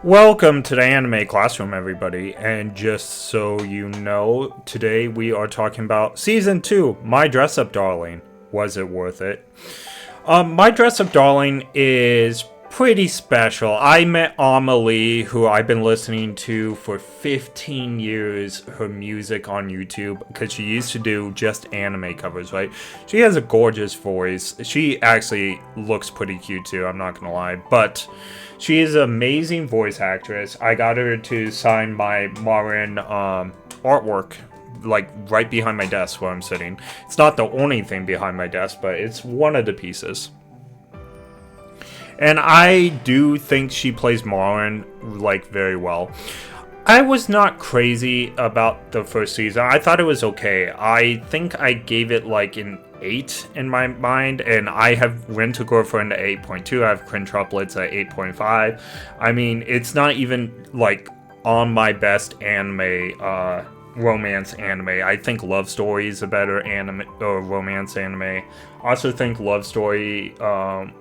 Welcome to the Anime Classroom, everybody. And just so you know, today we are talking about Season 2, My Dress Up Darling. Was it worth it? My Dress Up Darling is pretty special. I met Amelie, who I've been listening to for 15 years, her music on YouTube, because she used to do just anime covers, right? She has a gorgeous voice. She actually looks pretty cute too, I'm not gonna lie, but she is an amazing voice actress. I got her to sign my Marin artwork, like right behind my desk where I'm sitting. It's not the only thing behind my desk, but it's one of the pieces. And I do think she plays Marin, like, very well. I was not crazy about the first season. I thought it was okay. I think I gave it, like, an 8 in my mind. And I have Rent a Girlfriend at 8.2. I have Quintuplets at 8.5. I mean, it's not even, like, on my best anime, romance anime. I think Love Story is a better anime or romance anime. Also think Love Story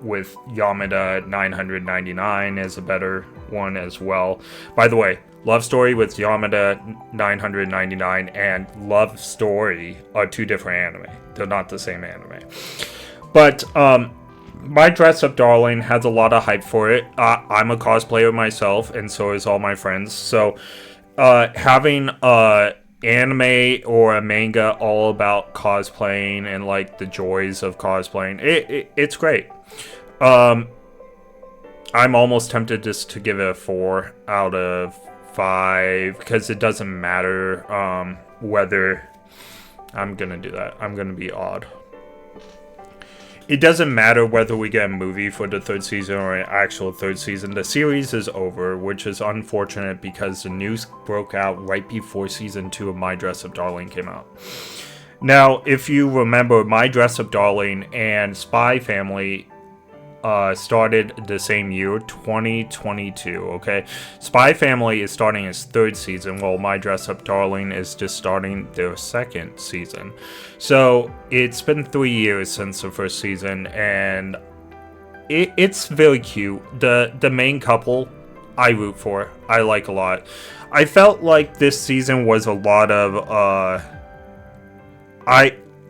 with Yamada 999 is a better one as well. By the way, Love Story with Yamada 999 and Love Story are two different anime. They're not the same anime. But My Dress Up Darling has a lot of hype for it. I'm a cosplayer myself, and so is all my friends. So having anime or a manga all about cosplaying and like the joys of cosplaying, it's great. I'm almost tempted just to give it a 4 out of 5 because it doesn't matter whether I'm gonna do that. I'm gonna be odd. It doesn't matter whether we get a movie for the third season or an actual third season. The series is over, which is unfortunate because the news broke out right before season 2 of My Dress Up Darling came out. Now, if you remember, My Dress Up Darling and Spy Family started the same year, 2022, okay? Spy Family is starting its third season, while My Dress Up Darling is just starting their second season. So, it's been 3 years since the first season, and it's very cute. The main couple, I root for. I like a lot. I felt like this season was a lot of,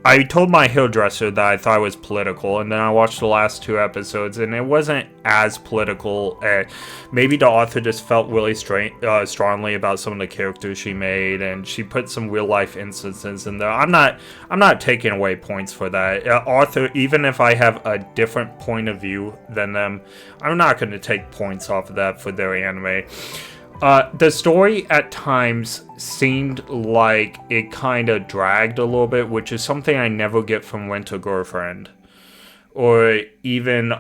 I told my hairdresser that I thought it was political, and then I watched the last 2 episodes, and it wasn't as political. Maybe the author just felt really strongly about some of the characters she made, and she put some real life instances in there. I'm not taking away points for that. Author, even if I have a different point of view than them, I'm not going to take points off of that for their anime. The story at times seemed like it kind of dragged a little bit, which is something I never get from Rent a Girlfriend. Or even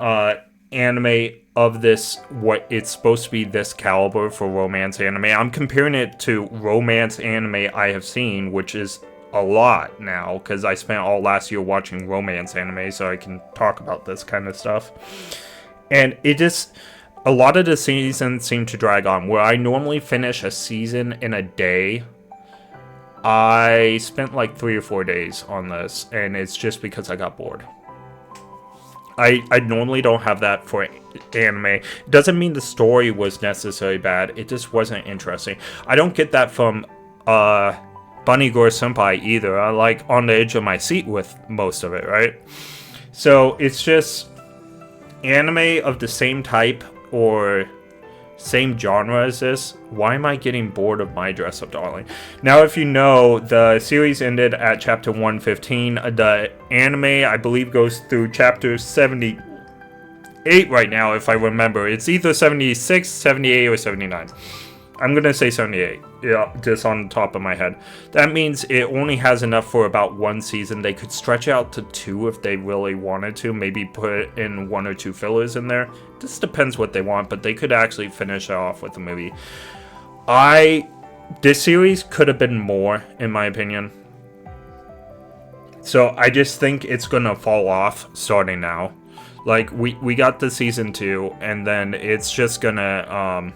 anime of this, what it's supposed to be this caliber for romance anime. I'm comparing it to romance anime I have seen, which is a lot now, because I spent all last year watching romance anime, so I can talk about this kind of stuff. And it just... a lot of the seasons seem to drag on. Where I normally finish a season in a day, I spent like 3 or 4 days on this, and it's just because I got bored. I normally don't have that for anime. It doesn't mean the story was necessarily bad, it just wasn't interesting. I don't get that from Bunny Girl Senpai either. I like on the edge of my seat with most of it, right? So it's just anime of the same type or same genre as this. Why am I getting bored of My Dress Up Darling? Now, if you know, the series ended at chapter 115. The anime, I believe, goes through chapter 78 right now, if I remember. It's either 76, 78, or 79. I'm gonna say 78, yeah, just on the top of my head. That means it only has enough for about 1 season. They could stretch out to 2 if they really wanted to. Maybe put in 1 or 2 fillers in there. This depends what they want, but they could actually finish it off with a movie. This series could have been more, in my opinion. So I just think it's gonna fall off starting now. Like, we got the season 2, and then it's just gonna,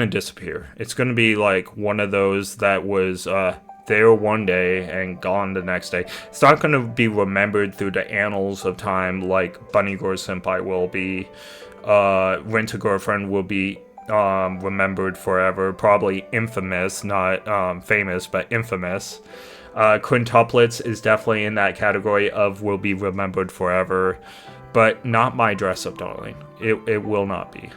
disappear. It's gonna be like one of those that was there one day and gone the next day. It's not gonna be remembered through the annals of time like Bunny Girl Senpai will be. Rent-A-Girlfriend will be remembered forever. Probably infamous, not famous, but infamous. Quintuplets is definitely in that category of will be remembered forever, but not My Dress Up Darling. It will not be.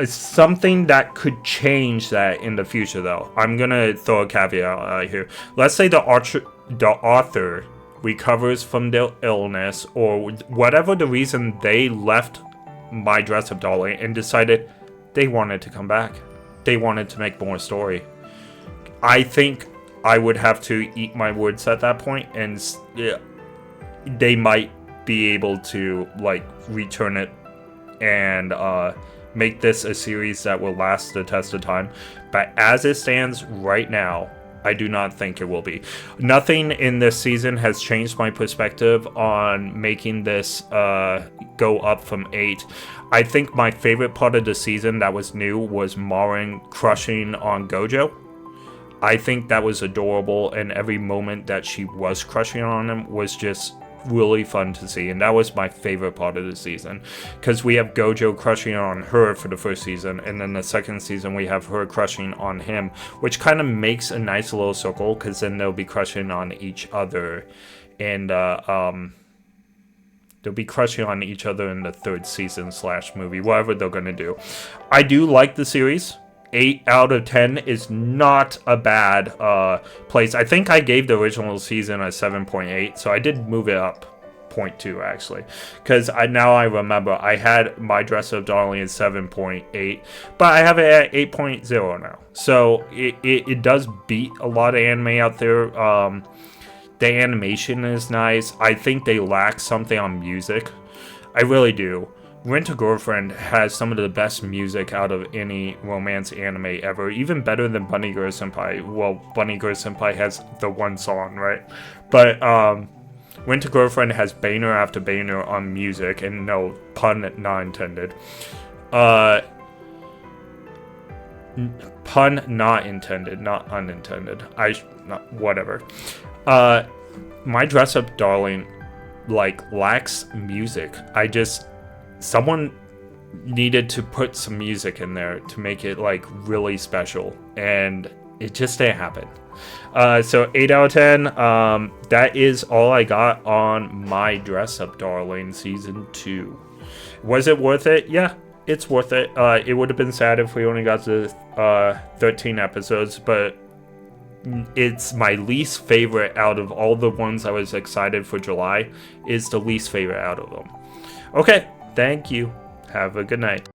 Something that could change that in the future, though. I'm gonna throw a caveat out here. Let's say the author recovers from their illness or whatever the reason they left My Dress Up Darling and decided they wanted to come back. They wanted to make more story. I think I would have to eat my words at that point, and they might be able to like return it and make this a series that will last the test of time. But as it stands right now, I do not think it will be. Nothing in this season has changed my perspective on making this go up from 8. I think my favorite part of the season that was new was Marin crushing on Gojo. I think that was adorable, and every moment that she was crushing on him was just really fun to see, and that was my favorite part of the season, because we have Gojo crushing on her for the first season, and then the second season we have her crushing on him, which kind of makes a nice little circle, because then they'll be crushing on each other, and they'll be crushing on each other in the third season / movie, whatever they're gonna do. I do like the series. 8 out of 10 is not a bad place. I think I gave the original season a 7.8, so I did move it up 0.2 actually, because now I remember I had My Dress Up Darling at 7.8, but I have it at 8.0 now, so it does beat a lot of anime out there. The animation is nice. I think they lack something on music. I really do. Rent-A-Girlfriend has some of the best music out of any romance anime ever, even better than Bunny Girl Senpai. Well, Bunny Girl Senpai has the one song, right? But Rent-A-Girlfriend has banger after banger on music, and no, pun not intended. Pun not intended, not unintended. Whatever. My Dress Up Darling, like, lacks music. Someone needed to put some music in there to make it like really special, and it just didn't happen. So 8 out of 10. That is all I got on My Dress Up Darling season 2. Was it worth it? Yeah, it's worth it. It would have been sad if we only got to 13 episodes, but it's my least favorite out of all the ones I was excited for July. Is the least favorite out of them. Okay. Thank you. Have a good night.